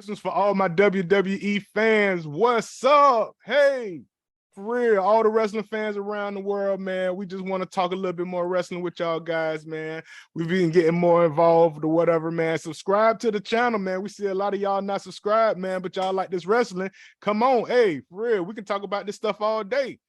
This is for all my WWE fans. What's up? Hey, for real, all the wrestling fans around the world, man. We just want to talk a little bit more wrestling with y'all guys, man. We've been getting more involved or whatever, man. Subscribe to the channel, man. We see a lot of y'all not subscribed, man, but y'all like this wrestling. Come on, hey, for real, we can talk about this stuff all day.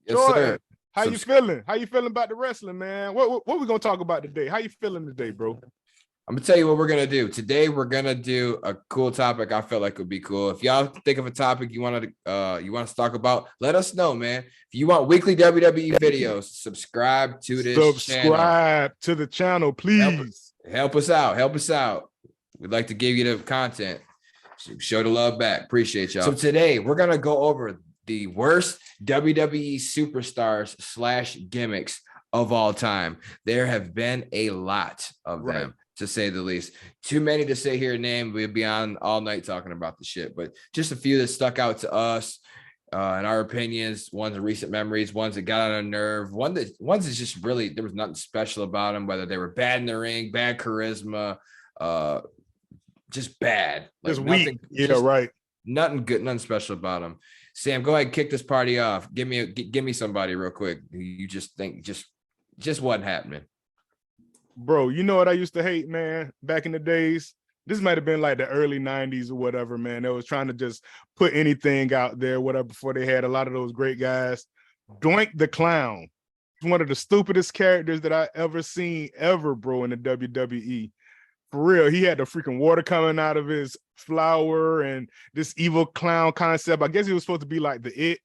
Yes, Jordan, sir. how you feeling? How you feeling about the wrestling, man? What we gonna talk about today? How you feeling today, bro? I'm gonna tell you what we're gonna do today. We're gonna do a cool topic. I felt like would be cool. If y'all think of a topic you want to talk about, let us know, man. If you want weekly WWE videos, subscribe to this Subscribe to the channel, please. Help us out. Help us out. We'd like to give you the content. Show the love back. Appreciate y'all. So today we're gonna go over the worst WWE superstars / gimmicks of all time. There have been a lot of them, to say the least. Too many to say here name. We'd be on all night talking about the shit, but just a few that stuck out to us in our opinions. Ones of recent memories, ones that got on a nerve, ones that just really, there was nothing special about them, whether they were bad in the ring, bad charisma, just bad. Like just nothing, weak. Yeah, right. Nothing good, nothing special about them. Sam, go ahead and kick this party off. Give me somebody real quick. You just think just wasn't happening. Bro, you know what I used to hate, man, back in the days? This might have been like the early 90s or whatever, man. They was trying to just put anything out there, whatever, before they had a lot of those great guys. Doink the Clown. One of the stupidest characters that I ever seen ever, bro, in the WWE. For real, he had the freaking water coming out of his flower and this evil clown concept. I guess he was supposed to be like the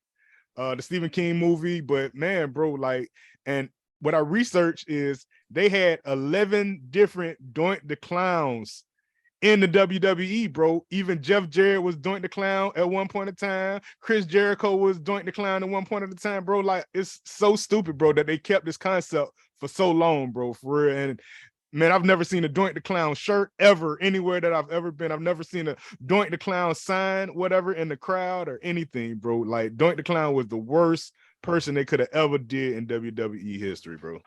Stephen King movie, but man, bro, like, and what I researched is they had 11 different Doink the Clowns in the WWE, bro. Even Jeff Jarrett was Doink the Clown at one point in time. Chris Jericho was Doink the Clown at one point in time, bro. Like, it's so stupid, bro, that they kept this concept for so long, bro, for real. And man, I've never seen a Doink the Clown shirt ever anywhere that I've ever been. I've never seen a Doink the Clown sign, whatever, in the crowd or anything, bro. Like, Doink the Clown was the worst person they could have ever did in WWE history, bro.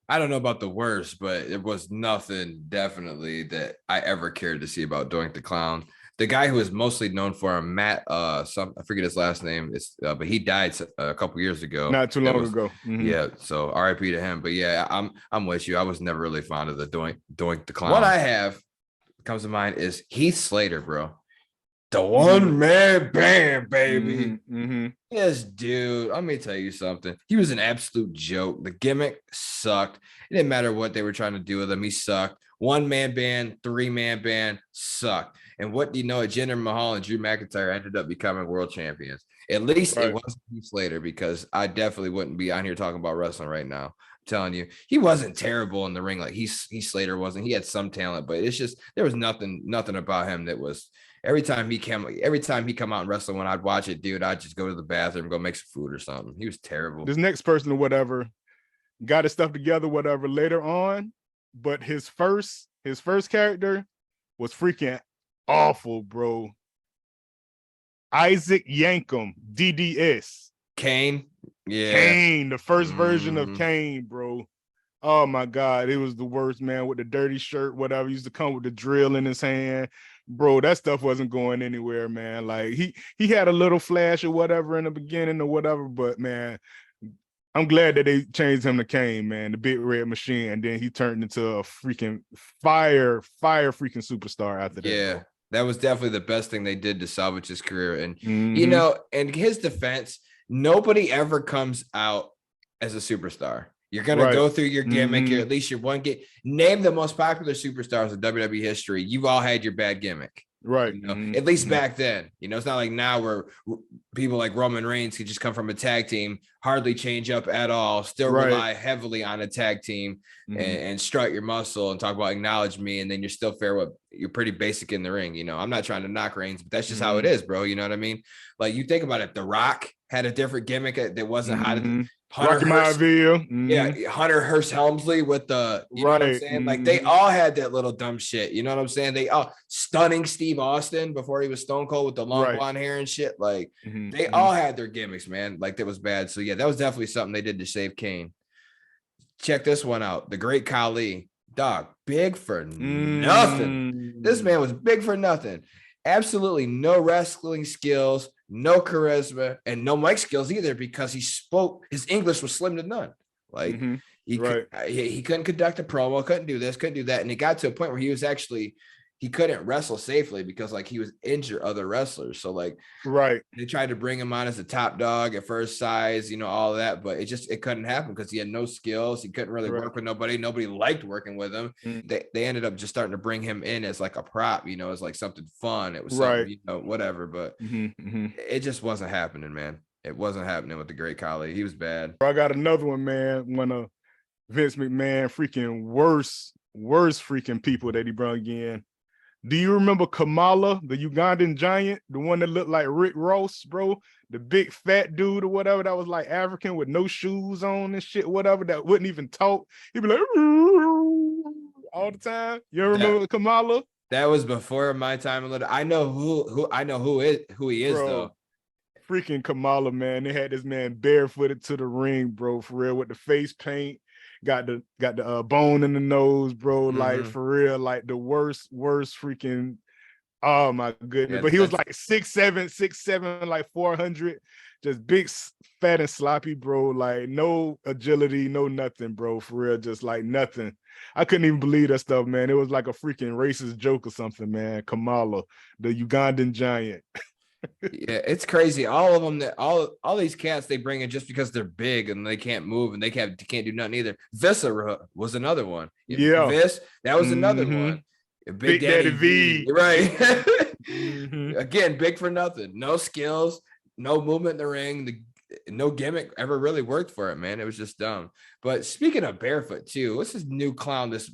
I don't know about the worst, but it was nothing definitely that I ever cared to see about Doink the Clown. The guy who is mostly known for him, Matt, I forget his last name, but he died a couple years ago. Not too long ago. Mm-hmm. Yeah, so RIP to him. But yeah, I'm with you. I was never really fond of the Doink the Clown. What I have comes to mind is Heath Slater, bro. The one man band, baby. Yes, dude. Let me tell you something. He was an absolute joke. The gimmick sucked. It didn't matter what they were trying to do with him. He sucked. 1-man band, 3-man band sucked. And what do you know? Jinder Mahal and Drew McIntyre ended up becoming world champions. At least it wasn't Heath Slater, because I definitely wouldn't be on here talking about wrestling right now. I'm telling you, he wasn't terrible in the ring like Heath Slater wasn't. He had some talent, but it's just there was nothing about him that was. Every time he come out and wrestle, when I'd watch it, dude, I'd just go to the bathroom and go make some food or something. He was terrible. This next person or whatever got his stuff together, whatever, later on, but his first character was freaking awful, bro. Isaac Yankem, DDS. Kane. Yeah. Kane, the first version of Kane, bro. Oh my God, it was the worst, man, with the dirty shirt, whatever. He used to come with the drill in his hand. Bro, that stuff wasn't going anywhere, man. Like, he had a little flash or whatever in the beginning or whatever, but man, I'm glad that they changed him to Kane, man, the big red machine, and then he turned into a freaking fire freaking superstar after that. Yeah, bro. That was definitely the best thing they did to salvage his career. And you know, in his defense, nobody ever comes out as a superstar. You're going to go through your gimmick, or at least your one gimmick. Name the most popular superstars in WWE history. You've all had your bad gimmick. Right. You know? At least back then. You know, it's not like now where people like Roman Reigns could just come from a tag team, hardly change up at all, still rely heavily on a tag team and strut your muscle and talk about acknowledge me, and then you're still you're pretty basic in the ring. You know, I'm not trying to knock Reigns, but that's just how it is, bro. You know what I mean? Like, you think about it, The Rock had a different gimmick that wasn't how to Rocky Maivia. Yeah, Hunter Hearst Helmsley with the, you know what I'm saying? Like, they all had that little dumb shit. You know what I'm saying? They all stunning Steve Austin before he was Stone Cold with the long blonde hair and shit. Like, they all had their gimmicks, man. Like, that was bad. So yeah, that was definitely something they did to save Kane. Check this one out. The Great Khali, dog, big for nothing. This man was big for nothing. absolutely no wrestling skills, no charisma, and no mic skills either, because his English was slim to none. Like he couldn't conduct a promo, couldn't do this, couldn't do that. And it got to a point where he couldn't wrestle safely because like he was injured other wrestlers. So like, they tried to bring him on as a top dog at first size, all of that, but it couldn't happen because he had no skills. He couldn't really work with nobody. Nobody liked working with him. They ended up just starting to bring him in as like a prop, as like something fun. It was something, whatever, but it just wasn't happening, man. It wasn't happening with the great Khali. He was bad. I got another one, man. One of Vince McMahon freaking worst freaking people that he brought in. Do you remember Kamala, the Ugandan giant, the one that looked like Rick Ross, bro? The big fat dude or whatever that was like African with no shoes on and shit, whatever, that wouldn't even talk. He'd be like all the time. You remember Kamala? That was before my time. I know who he is, bro. Though. Freaking Kamala, man. They had this man barefooted to the ring, bro, for real, with the face paint. Got the bone in the nose, bro. Like for real, like the worst freaking. Oh my goodness! But he was like 6'7", like 400, just big, fat, and sloppy, bro. Like no agility, no nothing, bro. For real, just like nothing. I couldn't even believe that stuff, man. It was like a freaking racist joke or something, man. Kamala, the Ugandan giant. Yeah, it's crazy. All of them, all these cats they bring in just because they're big and they can't move and they can't do nothing either. Viscera was another one. Yeah, that was another one. Big Daddy V. Right. Again, big for nothing. No skills, no movement in the ring. No gimmick ever really worked for it, man. It was just dumb. But speaking of barefoot too, what's this new clown? This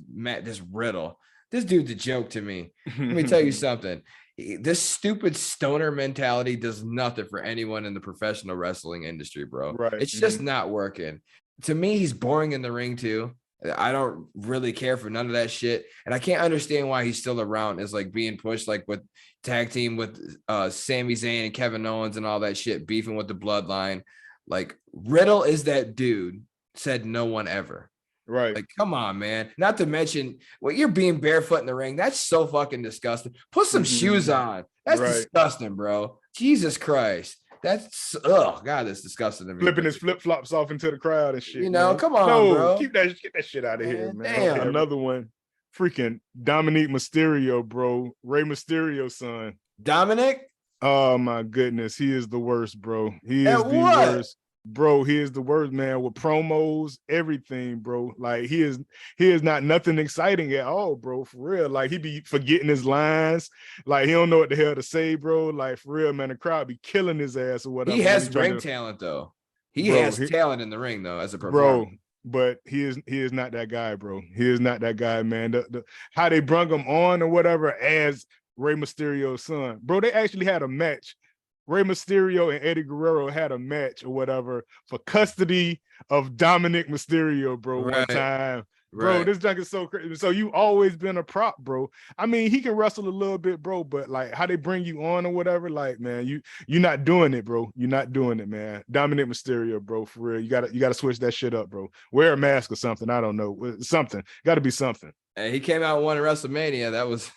Riddle. This dude's a joke to me. Let me tell you something. This stupid stoner mentality does nothing for anyone in the professional wrestling industry, bro. Right. It's just not working. To me, he's boring in the ring too. I don't really care for none of that shit. And I can't understand why he's still around as like being pushed like with tag team with Sami Zayn and Kevin Owens and all that shit, beefing with the bloodline. Like Riddle is that dude, said no one ever. Right. Like, come on, man. Not to mention, you're being barefoot in the ring. That's so fucking disgusting. Put some shoes on. That's disgusting, bro. Jesus Christ. That's God, that's disgusting to me. Flipping his flip-flops off into the crowd and shit. Come on, bro. Get that shit out of here, man. Damn. Another one. Freaking Dominic Mysterio, bro. Rey Mysterio's son. Dominic? Oh my goodness. He is the worst, bro. He is the worst. Bro, he is the worst, man, with promos, everything, bro. Like he is not nothing exciting at all, bro. For real. Like he be forgetting his lines. Like he don't know what the hell to say, bro. Like for real, man, the crowd be killing his ass or whatever. He has ring talent though. He has talent in the ring though, as a performer. Bro, but he is not that guy, bro. He is not that guy, man. The how they brung him on or whatever as Rey Mysterio's son. Bro, they actually had a match. Rey Mysterio and Eddie Guerrero had a match or whatever for custody of Dominic Mysterio, bro, one time. Bro, this junk is so crazy. So you always been a prop, bro. I mean, he can wrestle a little bit, bro, but like how they bring you on or whatever, like, man, you're not doing it, bro. You're not doing it, man. Dominic Mysterio, bro, for real. You gotta switch that shit up, bro. Wear a mask or something. I don't know. Something. Gotta be something. And he came out and won at WrestleMania. That was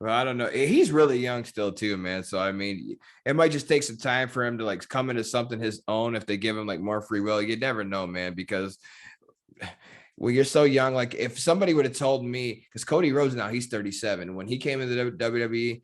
well, I don't know. He's really young still too, man. So I mean, it might just take some time for him to like come into something his own if they give him like more free will. You never know, man, because when you're so young, like if somebody would have told me, because Cody Rhodes now he's 37, when he came into the WWE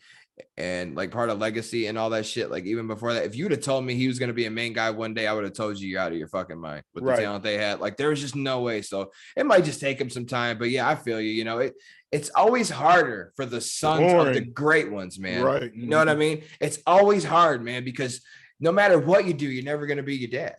and like part of Legacy and all that shit, like even before that, if you would have told me he was going to be a main guy one day, I would have told you you're out of your fucking mind with the talent they had. Like there was just no way. So it might just take him some time, but yeah, I feel you. It's always harder for the sons of the great ones, man. Right. You know what I mean? It's always hard, man, because no matter what you do, you're never going to be your dad.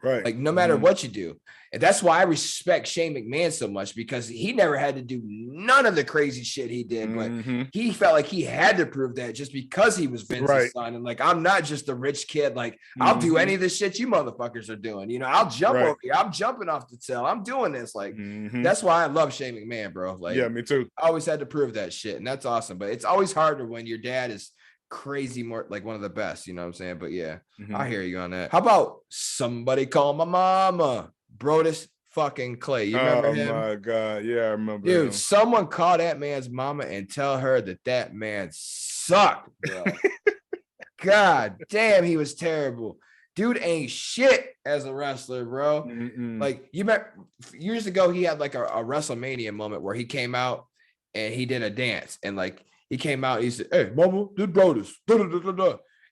Right. Like no matter what you do. And that's why I respect Shane McMahon so much, because he never had to do none of the crazy shit he did, but he felt like he had to prove that just because he was Vince's son. And like, I'm not just a rich kid. Like I'll do any of this shit you motherfuckers are doing. I'll jump over here. I'm jumping off the tail. I'm doing this. Like, that's why I love Shane McMahon, bro. Like, yeah, me too. I always had to prove that shit. And that's awesome. But it's always harder when your dad is crazy, more like one of the best, you know what I'm saying? But yeah, I hear you on that. How about somebody call my mama? Brodus fucking Clay. You remember him? Oh my God. Yeah, I remember Dude, him. someone call that man's mama and tell her that man sucked, bro. God damn, he was terrible. Dude ain't shit as a wrestler, bro. Like, you met years ago, he had like a WrestleMania moment where he came out and he did a dance, and like he came out, he said, "Hey, mama, did bro this."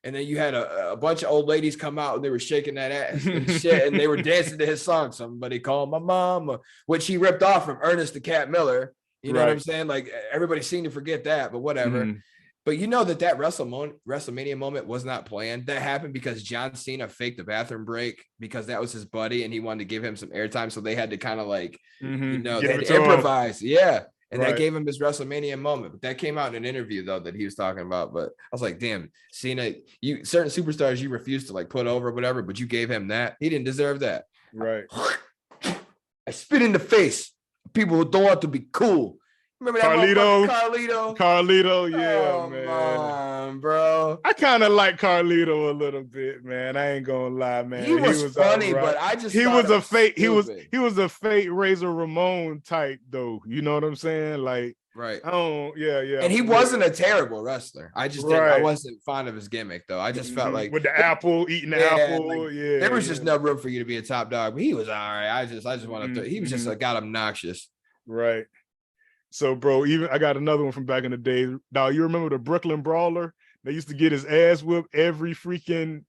And then you had a bunch of old ladies come out and they were shaking that ass and shit, and they were dancing to his song. Somebody called my mama, which he ripped off from Ernest the Cat Miller. You know what I'm saying? Like, everybody seemed to forget that, but whatever. But you know that WrestleMania moment was not planned. That happened because John Cena faked the bathroom break because that was his buddy and he wanted to give him some airtime. So they had to kind of like, you know, they had to improvise. Yeah. And that gave him his WrestleMania moment. But that came out in an interview, though, that he was talking about. But I was like, damn, Cena, you certain superstars you refused to like put over or whatever, but you gave him that. He didn't deserve that. Right. I spit in the face of people who don't want to be cool. Remember that Carlito, yeah, man. Come on, bro. I kind of like Carlito a little bit, man. I ain't gonna lie, man. He was funny, but I just he was a fake. He was a fake Razor Ramon type, though. You know what I'm saying? Like, right? And he wasn't a terrible wrestler. I just didn't. I wasn't fond of his gimmick, though. I just felt like with the apple, eating the apple. Like, there was just no room for you to be a top dog. But he was all right. I just wanted to. He was just got obnoxious, right? So, bro, even I got another one from back in the day. Dog, you remember the Brooklyn Brawler? They used to get his ass whipped every freaking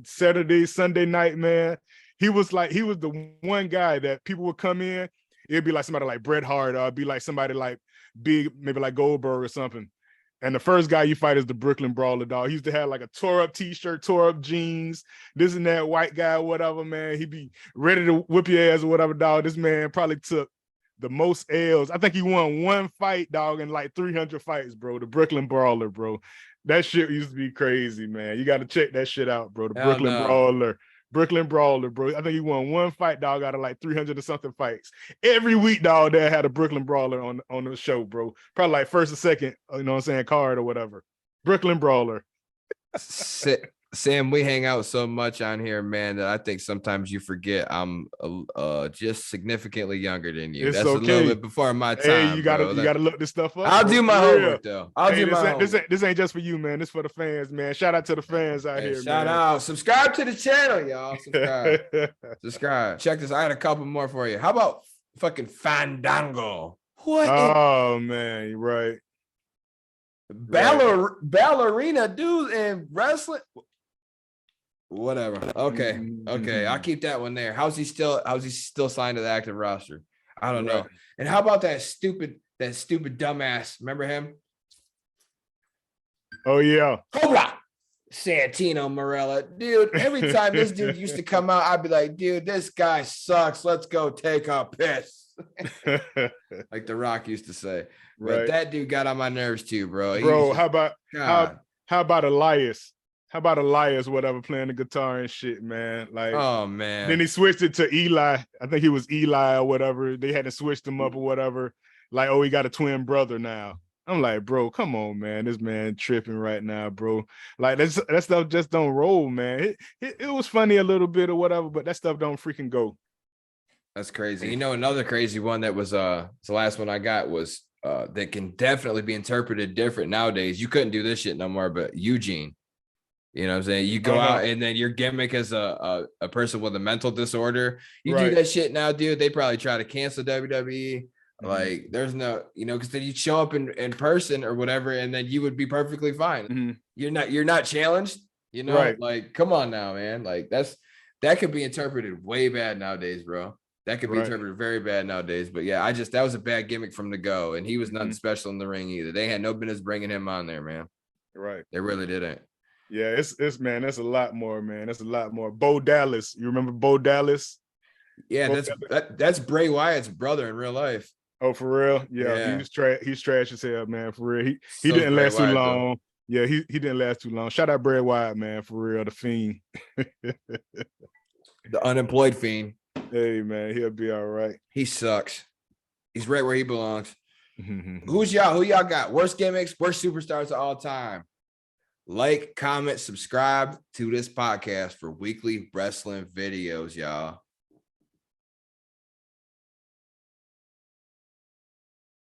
Saturday, Sunday night, man. He was the one guy that people would come in. It'd be like somebody like Bret Hart, or it'd be like somebody like big, maybe like Goldberg or something. And the first guy you fight is the Brooklyn Brawler, dog. He used to have like a tore up t-shirt, tore up jeans, this and that, white guy, whatever, man. He'd be ready to whip your ass or whatever, dog. This man probably took the most L's. I think he won one fight, dog, in like 300 fights, bro. The Brooklyn Brawler, bro. That shit used to be crazy, man. You got to check that shit out, bro. The Brooklyn Brawler, bro. I think he won one fight, dog, out of like 300 or something fights. Every week, dog, they had a Brooklyn Brawler on the show, bro. Probably like first or second, you know what I'm saying, card or whatever. Brooklyn Brawler. Sam, we hang out so much on here, man, that I think sometimes you forget I'm just significantly younger than you. It's That's okay. A little bit before my time. Hey, you gotta look this stuff up. I'll do my homework, though. This ain't just for you, man. This for the fans, man. Shout out to the fans out here, shout man. out. Subscribe to the channel, y'all. Subscribe. Check this. I had a couple more for you. How about fucking Fandango? What? Oh, man, you're right. Ballerina dude in wrestling. Whatever. Okay. I'll keep that one there. How's he still signed to the active roster? I don't know. And how about that stupid dumbass? Remember him? Oh yeah. Cobra Santino Marella. Dude, every time this dude used to come out, I'd be like, dude, this guy sucks. Let's go take a piss. Like The Rock used to say. But that dude got on my nerves too, bro. How about Elias? How about Elias, whatever, playing the guitar and shit, man? Like, oh man. Then he switched it to Eli. I think he was Eli or whatever. They had to switch him up or whatever. Like, oh, he got a twin brother now. I'm like, bro, come on, man. This man tripping right now, bro. Like, that stuff just don't roll, man. It was funny a little bit or whatever, but that stuff don't freaking go. That's crazy. You know, another crazy one that was the last one I got was that can definitely be interpreted different nowadays. You couldn't do this shit no more, but Eugene. You know what I'm saying? You go out and then your gimmick as a person with a mental disorder. You do that shit now, dude. They probably try to cancel WWE. Like, there's no, because then you'd show up in person or whatever, and then you would be perfectly fine. You're not challenged, like, come on now, man. Like, that could be interpreted way bad nowadays, bro. That could be interpreted very bad nowadays. But yeah, that was a bad gimmick from the go. And he was nothing special in the ring either. They had no business bringing him on there, man. Right. They really didn't. Yeah, it's man, that's a lot more, man. That's a lot more. Bo Dallas. You remember Bo Dallas? Yeah, that's Bray Wyatt's brother in real life. Oh, for real? Yeah. He's trash as hell, man. For real. He didn't last too long. Though. Yeah, he didn't last too long. Shout out Bray Wyatt, man, for real. The Fiend. The unemployed Fiend. Hey, man, he'll be all right. He sucks. He's right where he belongs. Who y'all got? Worst gimmicks, worst superstars of all time. Like, comment, subscribe to this podcast for weekly wrestling videos, y'all.